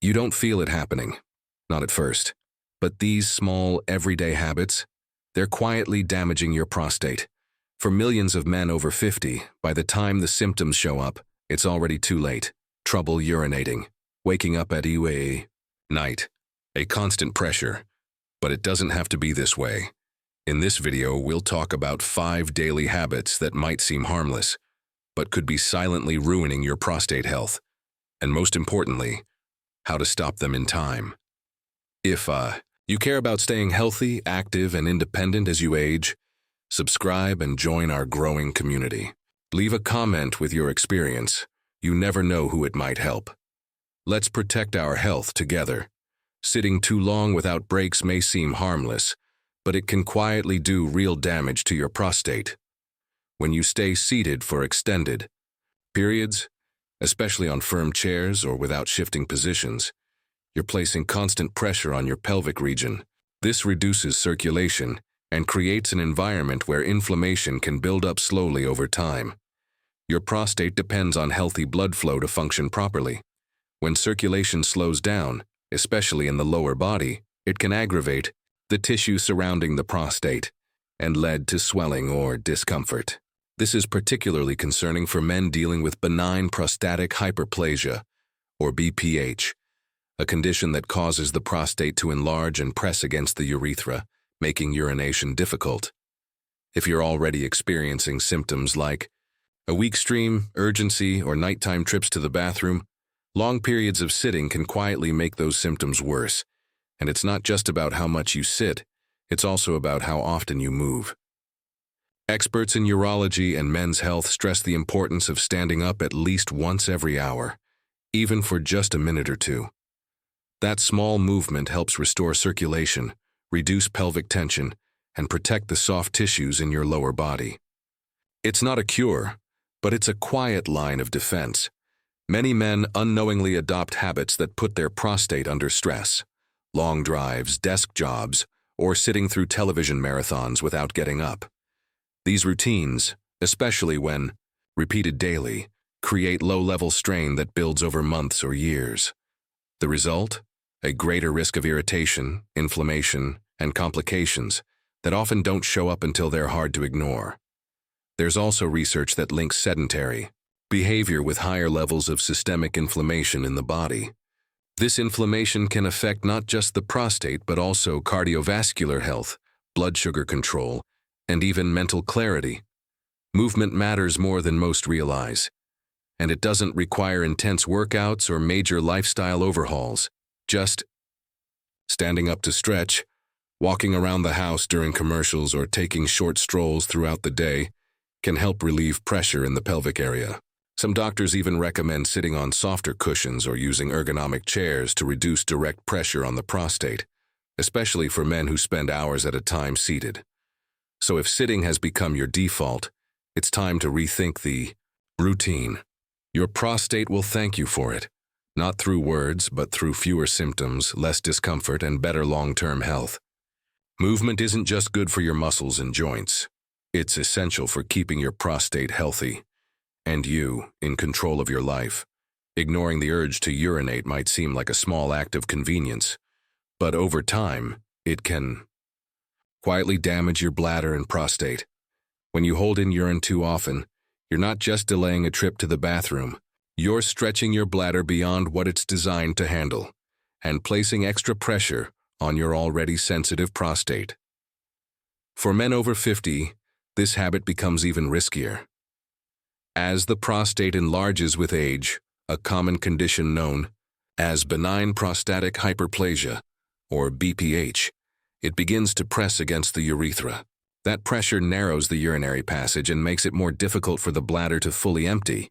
You don't feel it happening, not at first. But these small, everyday habits, they're quietly damaging your prostate. For millions of men over 50, by the time the symptoms show up, it's already too late. Trouble urinating, waking up at night, a constant pressure. But it doesn't have to be this way. In this video, we'll talk about 5 daily habits that might seem harmless, but could be silently ruining your prostate health. And most importantly, how to stop them in time. If you care about staying healthy, active, and independent as you age, subscribe and join our growing community. Leave a comment with your experience. You never know who it might help. Let's protect our health together. Sitting too long without breaks may seem harmless, but it can quietly do real damage to your prostate. When you stay seated for extended periods, especially on firm chairs or without shifting positions, you're placing constant pressure on your pelvic region. This reduces circulation and creates an environment where inflammation can build up slowly over time. Your prostate depends on healthy blood flow to function properly. When circulation slows down, especially in the lower body, it can aggravate the tissue surrounding the prostate and lead to swelling or discomfort. This is particularly concerning for men dealing with benign prostatic hyperplasia, or BPH, a condition that causes the prostate to enlarge and press against the urethra, making urination difficult. If you're already experiencing symptoms like a weak stream, urgency, or nighttime trips to the bathroom, long periods of sitting can quietly make those symptoms worse. And it's not just about how much you sit, it's also about how often you move. Experts in urology and men's health stress the importance of standing up at least once every hour, even for just a minute or two. That small movement helps restore circulation, reduce pelvic tension, and protect the soft tissues in your lower body. It's not a cure, but it's a quiet line of defense. Many men unknowingly adopt habits that put their prostate under stress. Long drives, desk jobs, or sitting through television marathons without getting up. These routines, especially when repeated daily, create low-level strain that builds over months or years. The result? A greater risk of irritation, inflammation, and complications that often don't show up until they're hard to ignore. There's also research that links sedentary behavior with higher levels of systemic inflammation in the body. This inflammation can affect not just the prostate but also cardiovascular health, blood sugar control, and even mental clarity. Movement matters more than most realize, and it doesn't require intense workouts or major lifestyle overhauls. Just standing up to stretch, walking around the house during commercials, or taking short strolls throughout the day can help relieve pressure in the pelvic area. Some doctors even recommend sitting on softer cushions or using ergonomic chairs to reduce direct pressure on the prostate, especially for men who spend hours at a time seated. So if sitting has become your default, it's time to rethink the routine. Your prostate will thank you for it, not through words, but through fewer symptoms, less discomfort, and better long-term health. Movement isn't just good for your muscles and joints. It's essential for keeping your prostate healthy and you in control of your life. Ignoring the urge to urinate might seem like a small act of convenience, but over time, it can quietly damage your bladder and prostate. When you hold in urine too often, you're not just delaying a trip to the bathroom, you're stretching your bladder beyond what it's designed to handle and placing extra pressure on your already sensitive prostate. For men over 50, this habit becomes even riskier. As the prostate enlarges with age, a common condition known as benign prostatic hyperplasia, or BPH, it begins to press against the urethra. That pressure narrows the urinary passage and makes it more difficult for the bladder to fully empty.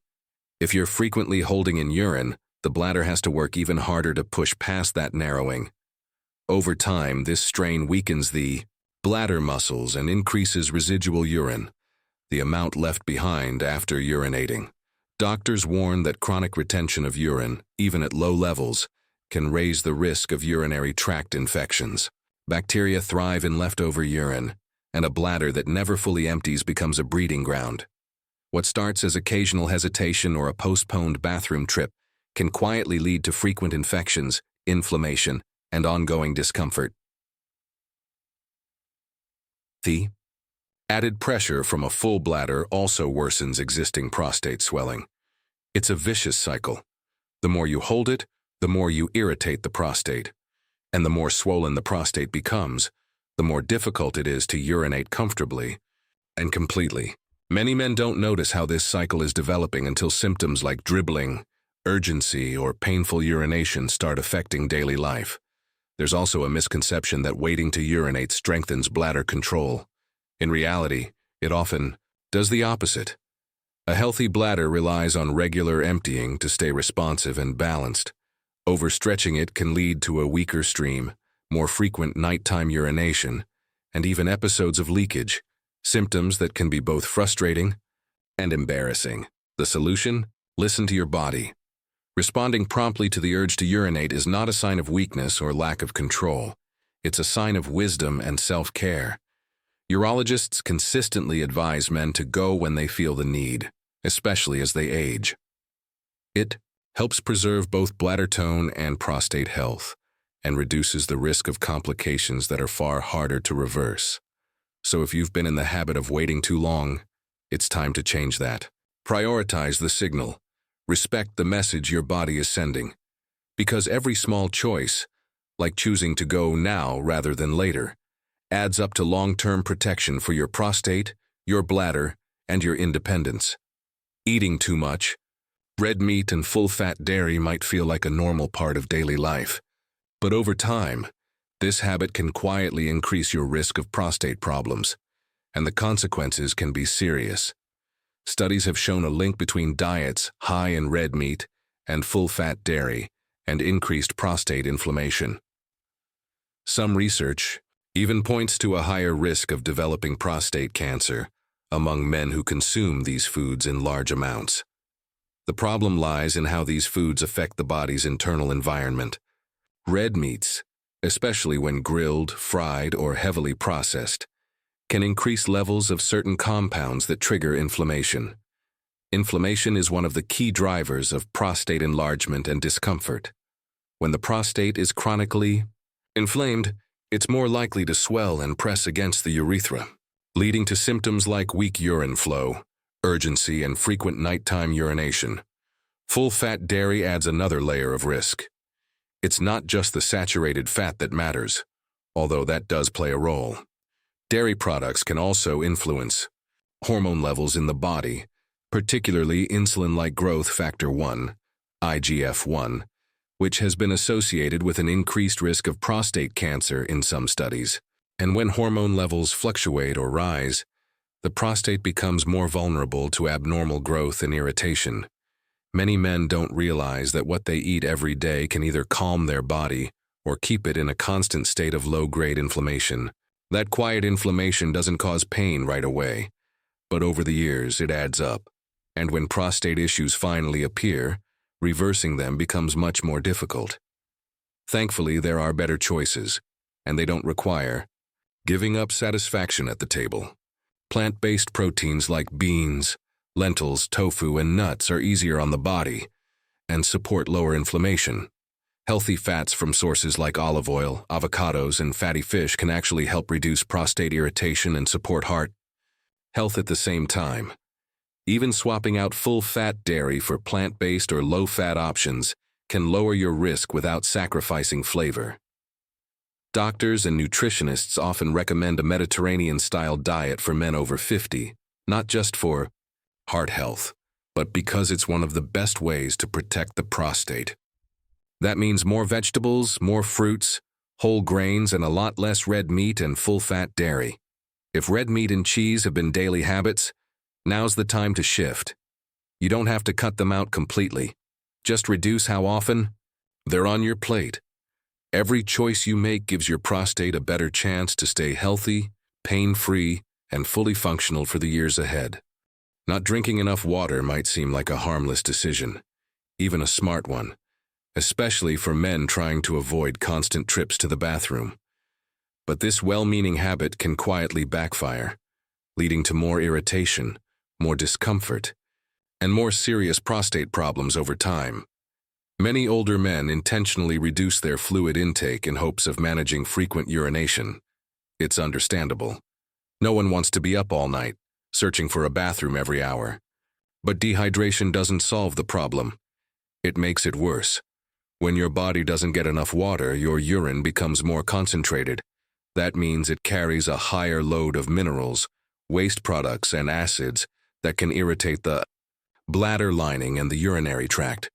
If you're frequently holding in urine, the bladder has to work even harder to push past that narrowing. Over time, this strain weakens the bladder muscles and increases residual urine, the amount left behind after urinating. Doctors warn that chronic retention of urine, even at low levels, can raise the risk of urinary tract infections. Bacteria thrive in leftover urine, and a bladder that never fully empties becomes a breeding ground. What starts as occasional hesitation or a postponed bathroom trip can quietly lead to frequent infections, inflammation, and ongoing discomfort. The added pressure from a full bladder also worsens existing prostate swelling. It's a vicious cycle. The more you hold it, the more you irritate the prostate. And the more swollen the prostate becomes, the more difficult it is to urinate comfortably and completely. Many men don't notice how this cycle is developing until symptoms like dribbling, urgency, or painful urination start affecting daily life. There's also a misconception that waiting to urinate strengthens bladder control. In reality, it often does the opposite. A healthy bladder relies on regular emptying to stay responsive and balanced. Overstretching it can lead to a weaker stream, more frequent nighttime urination, and even episodes of leakage, symptoms that can be both frustrating and embarrassing. The solution? Listen to your body. Responding promptly to the urge to urinate is not a sign of weakness or lack of control. It's a sign of wisdom and self-care. Urologists consistently advise men to go when they feel the need, especially as they age. It helps preserve both bladder tone and prostate health, and reduces the risk of complications that are far harder to reverse. So if you've been in the habit of waiting too long, it's time to change that. Prioritize the signal. Respect the message your body is sending. Because every small choice, like choosing to go now rather than later, adds up to long-term protection for your prostate, your bladder, and your independence. Eating too much, red meat and full-fat dairy might feel like a normal part of daily life. But over time, this habit can quietly increase your risk of prostate problems, and the consequences can be serious. Studies have shown a link between diets high in red meat and full-fat dairy and increased prostate inflammation. Some research even points to a higher risk of developing prostate cancer among men who consume these foods in large amounts. The problem lies in how these foods affect the body's internal environment. Red meats, especially when grilled, fried, or heavily processed, can increase levels of certain compounds that trigger inflammation. Inflammation is one of the key drivers of prostate enlargement and discomfort. When the prostate is chronically inflamed, it's more likely to swell and press against the urethra, leading to symptoms like weak urine flow, urgency, and frequent nighttime urination. Full-fat dairy adds another layer of risk. It's not just the saturated fat that matters, although that does play a role. Dairy products can also influence hormone levels in the body, particularly insulin-like growth factor 1, IGF-1, which has been associated with an increased risk of prostate cancer in some studies. And when hormone levels fluctuate or rise, the prostate becomes more vulnerable to abnormal growth and irritation. Many men don't realize that what they eat every day can either calm their body or keep it in a constant state of low-grade inflammation. That quiet inflammation doesn't cause pain right away, but over the years it adds up. And when prostate issues finally appear, reversing them becomes much more difficult. Thankfully, there are better choices, and they don't require giving up satisfaction at the table. Plant-based proteins like beans, lentils, tofu, and nuts are easier on the body and support lower inflammation. Healthy fats from sources like olive oil, avocados, and fatty fish can actually help reduce prostate irritation and support heart health at the same time. Even swapping out full-fat dairy for plant-based or low-fat options can lower your risk without sacrificing flavor. Doctors and nutritionists often recommend a Mediterranean-style diet for men over 50, not just for heart health, but because it's one of the best ways to protect the prostate. That means more vegetables, more fruits, whole grains, and a lot less red meat and full-fat dairy. If red meat and cheese have been daily habits, now's the time to shift. You don't have to cut them out completely. Just reduce how often they're on your plate. Every choice you make gives your prostate a better chance to stay healthy, pain-free, and fully functional for the years ahead. Not drinking enough water might seem like a harmless decision, even a smart one, especially for men trying to avoid constant trips to the bathroom. But this well-meaning habit can quietly backfire, leading to more irritation, more discomfort, and more serious prostate problems over time. Many older men intentionally reduce their fluid intake in hopes of managing frequent urination. It's understandable. No one wants to be up all night, searching for a bathroom every hour. But dehydration doesn't solve the problem. It makes it worse. When your body doesn't get enough water, your urine becomes more concentrated. That means it carries a higher load of minerals, waste products, and acids that can irritate the bladder lining and the urinary tract.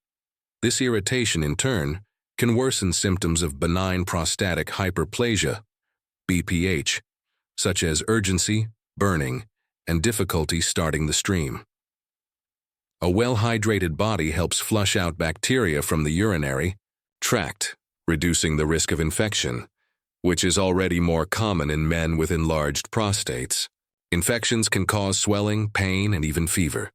This irritation, in turn, can worsen symptoms of benign prostatic hyperplasia, BPH, such as urgency, burning, and difficulty starting the stream. A well-hydrated body helps flush out bacteria from the urinary tract, reducing the risk of infection, which is already more common in men with enlarged prostates. Infections can cause swelling, pain, and even fever.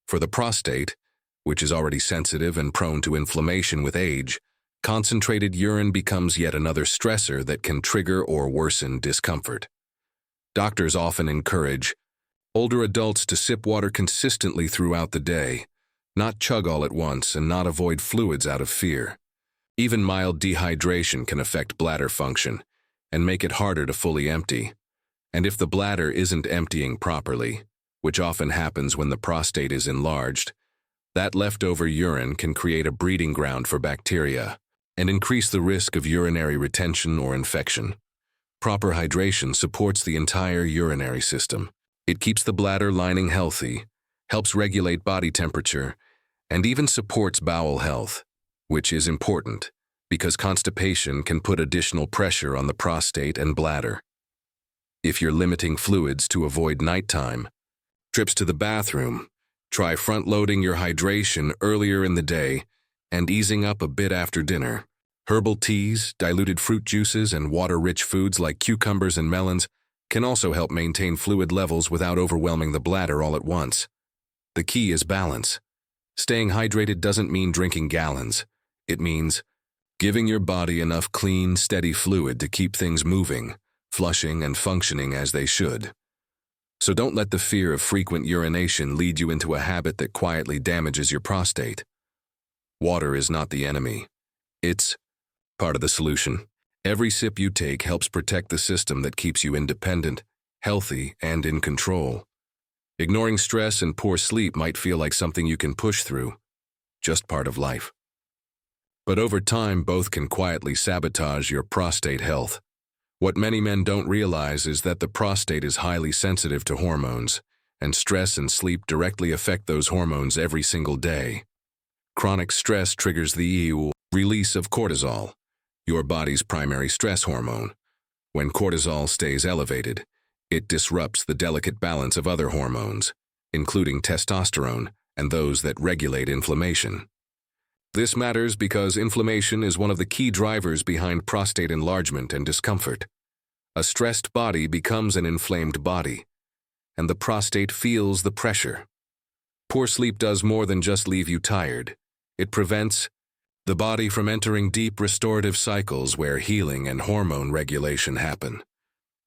For the prostate, which is already sensitive and prone to inflammation with age, concentrated urine becomes yet another stressor that can trigger or worsen discomfort. Doctors often encourage older adults to sip water consistently throughout the day, not chug all at once and not avoid fluids out of fear. Even mild dehydration can affect bladder function and make it harder to fully empty. And if the bladder isn't emptying properly, which often happens when the prostate is enlarged, that leftover urine can create a breeding ground for bacteria and increase the risk of urinary retention or infection. Proper hydration supports the entire urinary system. It keeps the bladder lining healthy, helps regulate body temperature, and even supports bowel health, which is important because constipation can put additional pressure on the prostate and bladder. If you're limiting fluids to avoid nighttime trips to the bathroom, try front-loading your hydration earlier in the day and easing up a bit after dinner. Herbal teas, diluted fruit juices, and water-rich foods like cucumbers and melons can also help maintain fluid levels without overwhelming the bladder all at once. The key is balance. Staying hydrated doesn't mean drinking gallons. It means giving your body enough clean, steady fluid to keep things moving, flushing, and functioning as they should. So don't let the fear of frequent urination lead you into a habit that quietly damages your prostate. Water is not the enemy. It's part of the solution. Every sip you take helps protect the system that keeps you independent, healthy, and in control. Ignoring stress and poor sleep might feel like something you can push through, just part of life. But over time, both can quietly sabotage your prostate health. What many men don't realize is that the prostate is highly sensitive to hormones, and stress and sleep directly affect those hormones every single day. Chronic stress triggers the release of cortisol, your body's primary stress hormone. When cortisol stays elevated, it disrupts the delicate balance of other hormones, including testosterone and those that regulate inflammation. This matters because inflammation is one of the key drivers behind prostate enlargement and discomfort. A stressed body becomes an inflamed body, and the prostate feels the pressure. Poor sleep does more than just leave you tired. It prevents the body from entering deep restorative cycles where healing and hormone regulation happen.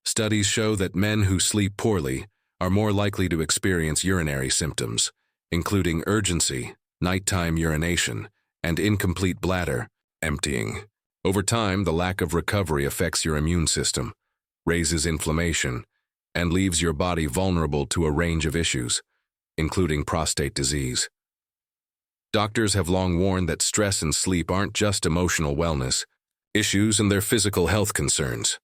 Studies show that men who sleep poorly are more likely to experience urinary symptoms, including urgency, nighttime urination, and incomplete bladder emptying. Over time, the lack of recovery affects your immune system, raises inflammation, and leaves your body vulnerable to a range of issues, including prostate disease. Doctors have long warned that stress and sleep aren't just emotional wellness issues and their physical health concerns.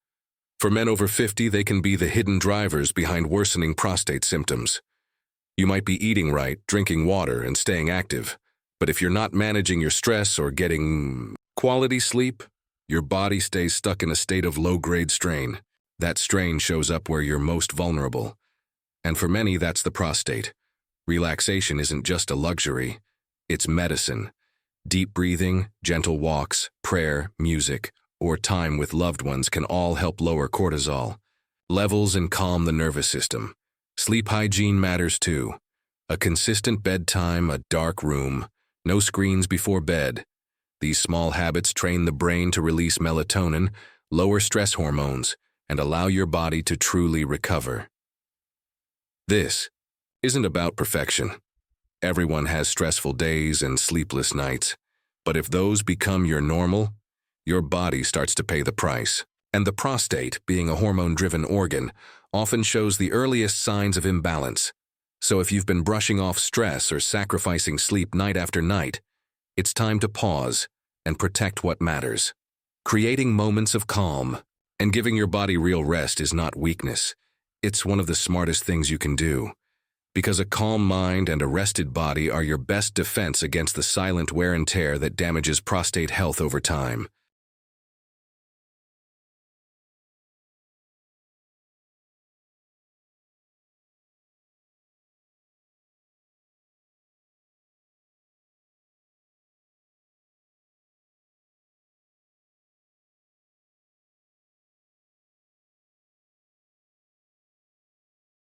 For men over 50, they can be the hidden drivers behind worsening prostate symptoms. You might be eating right, drinking water, and staying active, but if you're not managing your stress or getting quality sleep, your body stays stuck in a state of low-grade strain. That strain shows up where you're most vulnerable. And for many, that's the prostate. Relaxation isn't just a luxury. It's medicine. Deep breathing, gentle walks, prayer, music, or time with loved ones can all help lower cortisol levels and calm the nervous system. Sleep hygiene matters too. A consistent bedtime, a dark room, no screens before bed. These small habits train the brain to release melatonin, lower stress hormones, and allow your body to truly recover. This isn't about perfection. Everyone has stressful days and sleepless nights, But if those become your normal, your body starts to pay the price. And the prostate, being a hormone-driven organ, often shows the earliest signs of imbalance. So if you've been brushing off stress or sacrificing sleep night after night, it's time to pause and protect what matters. Creating moments of calm and giving your body real rest is not weakness. It's one of the smartest things you can do. Because a calm mind and a rested body are your best defense against the silent wear and tear that damages prostate health over time.